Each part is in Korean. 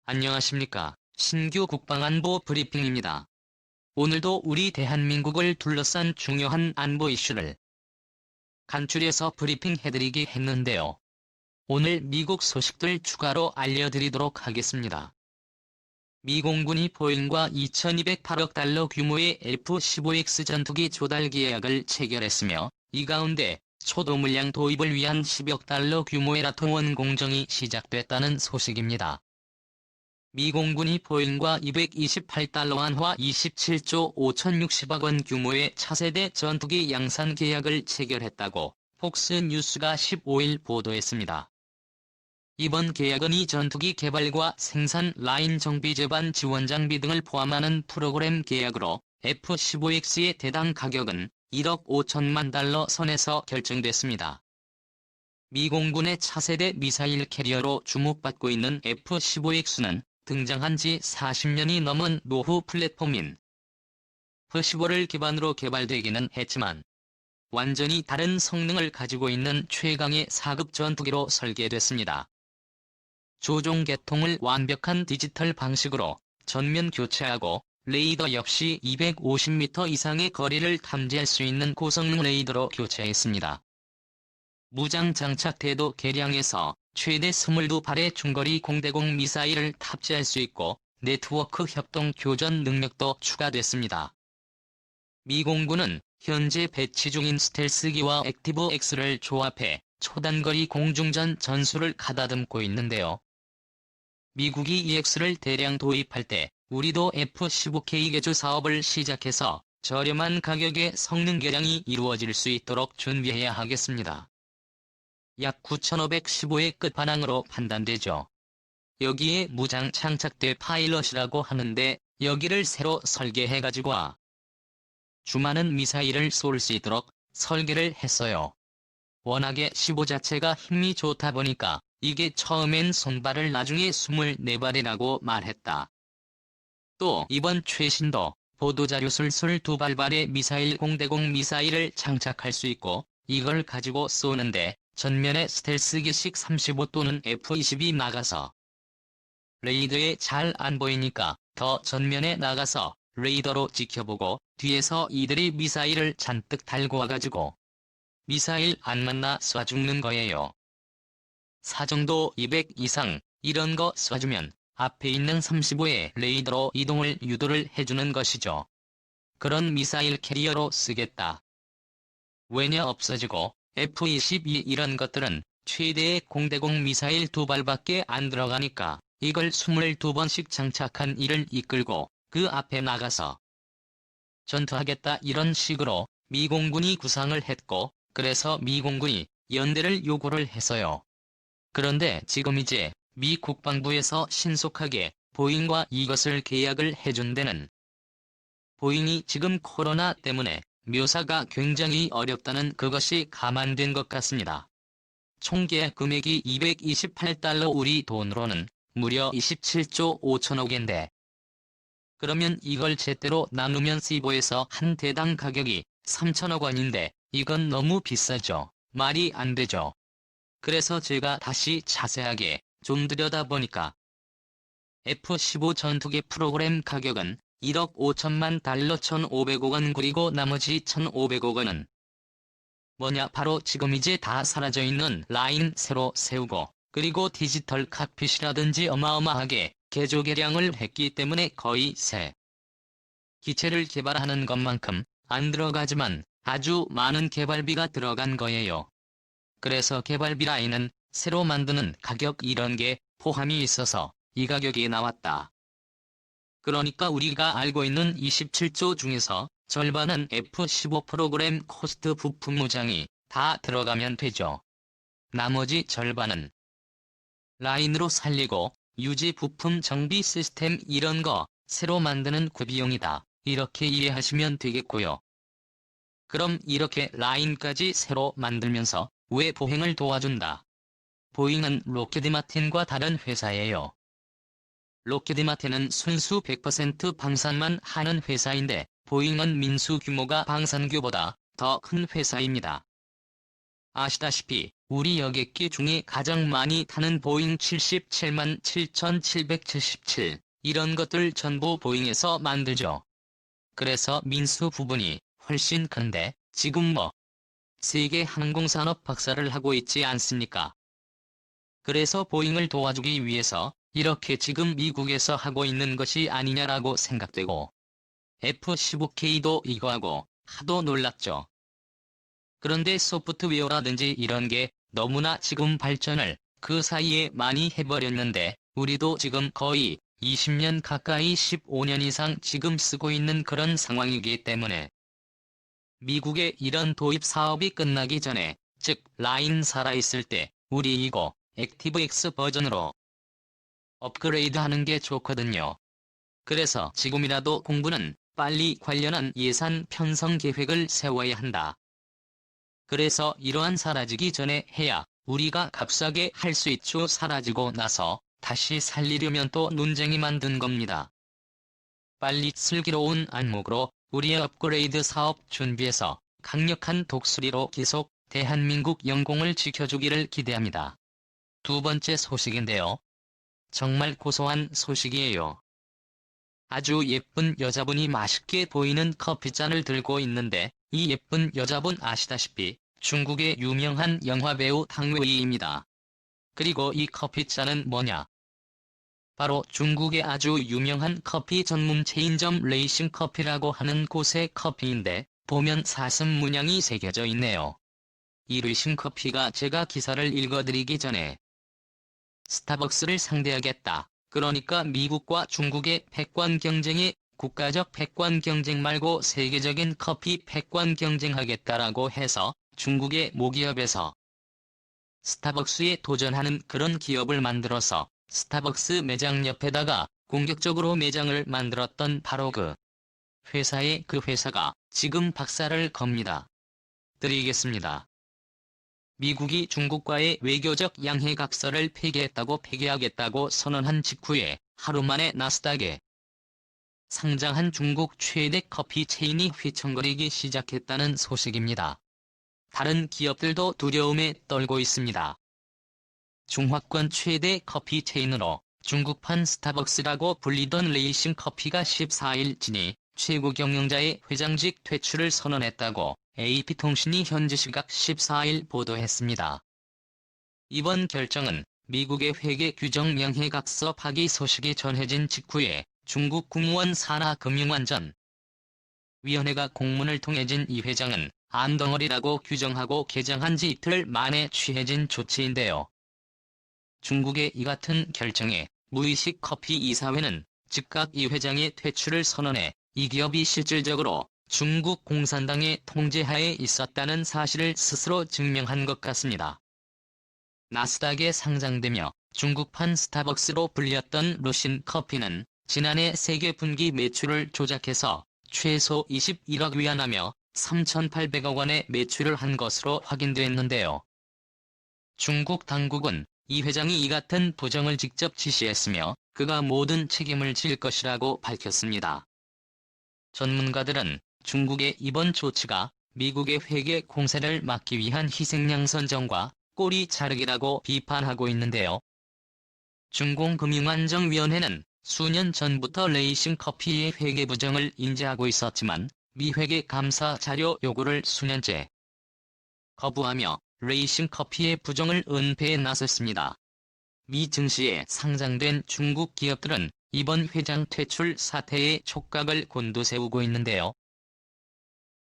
안녕하십니까. 신규 국방안보 브리핑입니다. 오늘도 우리 대한민국을 둘러싼 중요한 안보 이슈를 간추려서 브리핑해드리기 했는데요. 오늘 미국 소식들 추가로 알려드리도록 하겠습니다. 미 공군이 보잉과 2208억 달러 규모의 F-15X 전투기 조달 계약을 체결했으며 이 가운데 초도 물량 도입을 위한 10억 달러 규모의 라통원 공정이 시작됐다는 소식입니다. 미 공군이 보잉과 228달러 한화 27조 5,060억 원 규모의 차세대 전투기 양산 계약을 체결했다고 폭스뉴스가 15일 보도했습니다. 이번 계약은 이 전투기 개발과 생산 라인 정비 제반 지원 장비 등을 포함하는 프로그램 계약으로 F-15X의 대당 가격은 1억 5천만 달러 선에서 결정됐습니다. 미 공군의 차세대 미사일 캐리어로 주목받고 있는 F-15X는 등장한 지 40년이 넘은 노후 플랫폼인 F-15를 기반으로 개발되기는 했지만 완전히 다른 성능을 가지고 있는 최강의 4급 전투기로 설계됐습니다. 조종 계통을 완벽한 디지털 방식으로 전면 교체하고 레이더 역시 250m 이상의 거리를 탐지할 수 있는 고성능 레이더로 교체했습니다. 무장 장착태도 개량해서 최대 22발의 중거리 공대공 미사일을 탑재할 수 있고 네트워크 협동 교전 능력도 추가됐습니다. 미 공군은 현재 배치 중인 스텔스기와 액티브 X를 조합해 초단거리 공중전 전술을 가다듬고 있는데요. 미국이 EX를 대량 도입할 때 우리도 F-15K 개조 사업을 시작해서 저렴한 가격에 성능 개량이 이루어질 수 있도록 준비해야 하겠습니다. 약 9,515의 끝판왕으로 판단되죠. 여기에 무장 장착대 파일럿이라고 하는데 여기를 새로 설계해가지고 수많은 미사일을 쏠 수 있도록 설계를 했어요. 워낙에 15 자체가 힘이 좋다 보니까 이게 처음엔 손발을 나중에 24발이라고 말했다. 또 이번 최신도 보도자료 술술 2발발의 미사일 공대공 미사일을 장착할 수 있고 이걸 가지고 쏘는데 전면에 스텔스기식 35 또는 F-22 나가서 레이더에 잘 안 보이니까 더 전면에 나가서 레이더로 지켜보고 뒤에서 이들이 미사일을 잔뜩 달고 와가지고 미사일 안 만나 쏴 죽는 거예요. 사정도 200 이상 이런 거 쏴주면 앞에 있는 35의 레이더로 이동을 유도를 해주는 것이죠. 그런 미사일 캐리어로 쓰겠다. 왜냐 없어지고 F-22 이런 것들은 최대의 공대공 미사일 2발밖에 안 들어가니까 이걸 22번씩 장착한 이를 이끌고 그 앞에 나가서 전투하겠다 이런 식으로 미 공군이 구상을 했고 그래서 미 공군이 연대를 요구를 했어요. 그런데 지금 이제 미 국방부에서 신속하게 보잉과 이것을 계약을 해준 데는 보잉이 지금 코로나 때문에 묘사가 굉장히 어렵다는 그것이 감안된 것 같습니다. 총 계약 금액이 228달러 우리 돈으로는 무려 27조 5천억인데 그러면 이걸 제대로 나누면 C5에서 한 대당 가격이 3천억 원인데 이건 너무 비싸죠. 말이 안 되죠. 그래서 제가 다시 자세하게 좀 들여다보니까 F-15 전투기 프로그램 가격은 1억 5천만 달러 1,500억 원 그리고 나머지 1,500억 원은 뭐냐 바로 지금 이제 다 사라져있는 라인 새로 세우고 그리고 디지털 칵핏이라든지 어마어마하게 개조 개량을 했기 때문에 거의 새 기체를 개발하는 것만큼 안 들어가지만 아주 많은 개발비가 들어간 거예요. 그래서 개발비 라인은 새로 만드는 가격 이런 게 포함이 있어서 이 가격이 나왔다. 그러니까 우리가 알고 있는 27조 중에서 절반은 F-15 프로그램 코스트 부품 무장이 다 들어가면 되죠. 나머지 절반은 라인으로 살리고 유지 부품 정비 시스템 이런 거 새로 만드는 그 비용이다. 이렇게 이해하시면 되겠고요. 그럼 이렇게 라인까지 새로 만들면서 왜 보행을 도와준다? 보잉은 록히드 마틴과 다른 회사예요. 록히드 마틴은 순수 100% 방산만 하는 회사인데 보잉은 민수 규모가 방산규보다 더 큰 회사입니다. 아시다시피 우리 여객기 중에 가장 많이 타는 보잉 77만 7,777 이런 것들 전부 보잉에서 만들죠. 그래서 민수 부분이 훨씬 큰데 지금 뭐 세계 항공산업 박사를 하고 있지 않습니까? 그래서 보잉을 도와주기 위해서 이렇게 지금 미국에서 하고 있는 것이 아니냐라고 생각되고 F-15K도 이거하고 하도 놀랐죠. 그런데 소프트웨어라든지 이런 게 너무나 지금 발전을 그 사이에 많이 해버렸는데 우리도 지금 거의 20년 가까이 15년 이상 지금 쓰고 있는 그런 상황이기 때문에 미국의 이런 도입 사업이 끝나기 전에 즉 라인 살아있을 때 우리 이거 액티브X 버전으로 업그레이드 하는 게 좋거든요. 그래서 지금이라도 공부는 빨리 관련한 예산 편성 계획을 세워야 한다. 그래서 이러한 사라지기 전에 해야 우리가 값싸게 할 수 있죠. 사라지고 나서 다시 살리려면 또 논쟁이 만든 겁니다. 빨리 슬기로운 안목으로 우리의 업그레이드 사업 준비해서 강력한 독수리로 계속 대한민국 영공을 지켜주기를 기대합니다. 두 번째 소식인데요. 정말 고소한 소식이에요. 아주 예쁜 여자분이 맛있게 보이는 커피잔을 들고 있는데 이 예쁜 여자분 아시다시피 중국의 유명한 영화배우 탕웨이입니다. 그리고 이 커피잔은 뭐냐? 바로 중국의 아주 유명한 커피 전문 체인점 레이싱 커피라고 하는 곳의 커피인데 보면 사슴 문양이 새겨져 있네요. 이 레이싱 커피가 제가 기사를 읽어드리기 전에 스타벅스를 상대하겠다. 그러니까 미국과 중국의 패권 경쟁에 국가적 패권 경쟁 말고 세계적인 커피 패권 경쟁하겠다라고 해서 중국의 모기업에서 스타벅스에 도전하는 그런 기업을 만들어서 스타벅스 매장 옆에다가 공격적으로 매장을 만들었던 바로 그 회사가 지금 박살을 겁니다. 드리겠습니다. 미국이 중국과의 외교적 양해각서를 폐기하겠다고 선언한 직후에 하루 만에 나스닥에 상장한 중국 최대 커피 체인이 휘청거리기 시작했다는 소식입니다. 다른 기업들도 두려움에 떨고 있습니다. 중화권 최대 커피 체인으로 중국판 스타벅스라고 불리던 레이싱 커피가 14일 지니 최고 경영자의 회장직 퇴출을 선언했다고 AP통신이 현지 시각 14일 보도했습니다. 이번 결정은 미국의 회계 규정 명예각서 파기 소식이 전해진 직후에 중국 국무원 산하금융안전위원회가 공문을 통해 진 이 회장은 안덩어리라고 규정하고 개장한 지 이틀 만에 취해진 조치인데요. 중국의 이 같은 결정에 무의식 커피 이사회는 즉각 이 회장의 퇴출을 선언해 이 기업이 실질적으로 중국 공산당의 통제하에 있었다는 사실을 스스로 증명한 것 같습니다. 나스닥에 상장되며 중국판 스타벅스로 불렸던 루신 커피는 지난해 세계 분기 매출을 조작해서 최소 21억 위안하며 3,800억 원의 매출을 한 것으로 확인됐는데요. 중국 당국은 이 회장이 이 같은 부정을 직접 지시했으며 그가 모든 책임을 질 것이라고 밝혔습니다. 전문가들은 중국의 이번 조치가 미국의 회계 공세를 막기 위한 희생양선정과 꼬리 자르기라고 비판하고 있는데요. 중공금융안정위원회는 수년 전부터 레이싱 커피의 회계 부정을 인지하고 있었지만 미 회계 감사 자료 요구를 수년째 거부하며 레이싱 커피의 부정을 은폐해 나섰습니다. 미 증시에 상장된 중국 기업들은 이번 회장 퇴출 사태에 촉각을 곤두세우고 있는데요.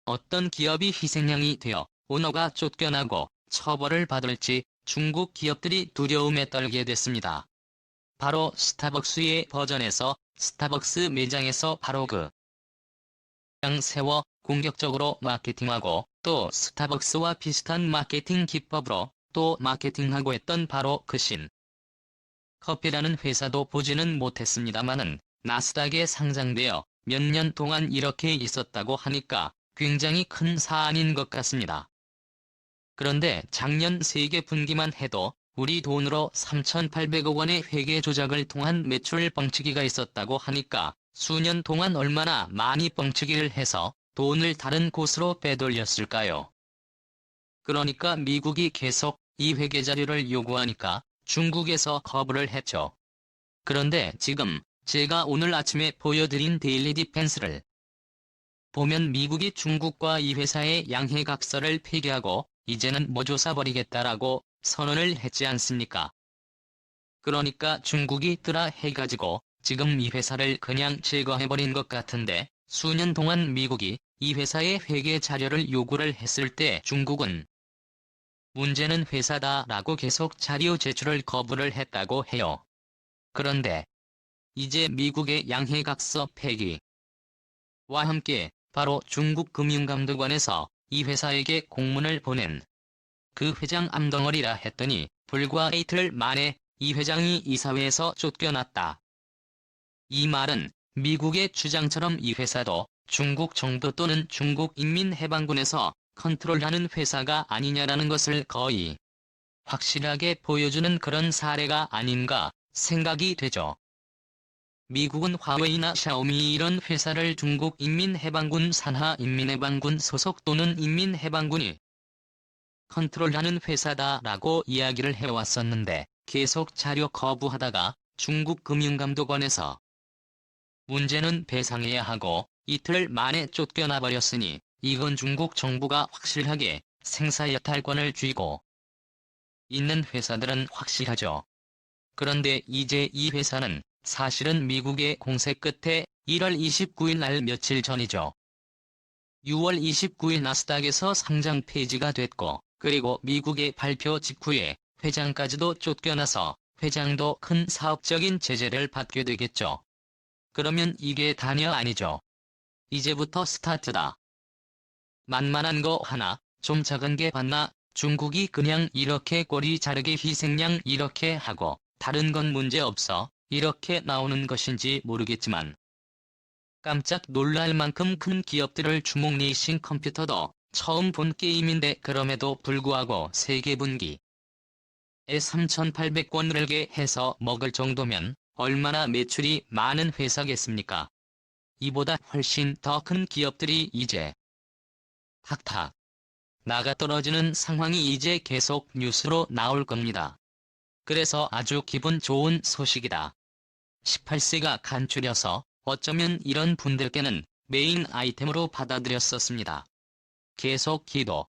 어떤 기업이 희생양이 되어 오너가 쫓겨나고 처벌을 받을지 중국 기업들이 두려움에 떨게 됐습니다. 바로 스타벅스의 버전에서 스타벅스 매장에서 바로 그 양 세워 공격적으로 마케팅하고 또 스타벅스와 비슷한 마케팅 기법으로 또 마케팅하고 했던 바로 그 신 커피라는 회사도 보지는 못했습니다마는 나스닥에 상장되어 몇 년 동안 이렇게 있었다고 하니까 굉장히 큰 사안인 것 같습니다. 그런데 작년 세계 분기만 해도 우리 돈으로 3,800억 원의 회계 조작을 통한 매출 뻥치기가 있었다고 하니까 수년 동안 얼마나 많이 뻥치기를 해서 돈을 다른 곳으로 빼돌렸을까요? 그러니까 미국이 계속 이 회계 자료를 요구하니까 중국에서 거부를 했죠. 그런데 지금 제가 오늘 아침에 보여드린 데일리 디펜스를 보면 미국이 중국과 이 회사의 양해각서를 폐기하고 이제는 모조 사버리겠다라고 선언을 했지 않습니까? 그러니까 중국이 뜨라 해가지고 지금 이 회사를 그냥 제거해버린 것 같은데, 수년 동안 미국이 이 회사의 회계 자료를 요구를 했을 때 중국은 문제는 회사다라고 계속 자료 제출을 거부를 했다고 해요. 그런데 이제 미국의 양해각서 폐기와 함께 바로 중국 금융감독원에서 이 회사에게 공문을 보낸 그 회장 암덩어리라 했더니 불과 이틀 만에 이 회장이 이사회에서 쫓겨났다. 이 말은 미국의 주장처럼 이 회사도 중국 정부 또는 중국 인민해방군에서 컨트롤하는 회사가 아니냐라는 것을 거의 확실하게 보여주는 그런 사례가 아닌가 생각이 되죠. 미국은 화웨이나 샤오미 이런 회사를 중국 인민해방군 산하 인민해방군 소속 또는 인민해방군이 컨트롤하는 회사다라고 이야기를 해왔었는데 계속 자료 거부하다가 중국 금융감독원에서 문제는 배상해야 하고 이틀 만에 쫓겨나 버렸으니 이건 중국 정부가 확실하게 생사여탈권을 쥐고 있는 회사들은 확실하죠. 그런데 이제 이 회사는 사실은 미국의 공세 끝에 1월 29일 날 며칠 전이죠. 6월 29일 나스닥에서 상장 폐지가 됐고, 그리고 미국의 발표 직후에 회장까지도 쫓겨나서 회장도 큰 사업적인 제재를 받게 되겠죠. 그러면 이게 다냐 아니죠. 이제부터 스타트다. 만만한 거 하나, 좀 작은 게 봤나? 중국이 그냥 이렇게 꼬리 자르게 희생양 이렇게 하고 다른 건 문제 없어 이렇게 나오는 것인지 모르겠지만 깜짝 놀랄 만큼 큰 기업들을 주목 레이싱 컴퓨터도 처음 본 게임인데 그럼에도 불구하고 세계 분기에 3,800권을 해서 먹을 정도면 얼마나 매출이 많은 회사겠습니까? 이보다 훨씬 더 큰 기업들이 이제 탁탁 나가떨어지는 상황이 이제 계속 뉴스로 나올 겁니다. 그래서 아주 기분 좋은 소식이다. 18세가 간추려서 어쩌면 이런 분들께는 메인 아이템으로 받아들였었습니다. 계속 기도,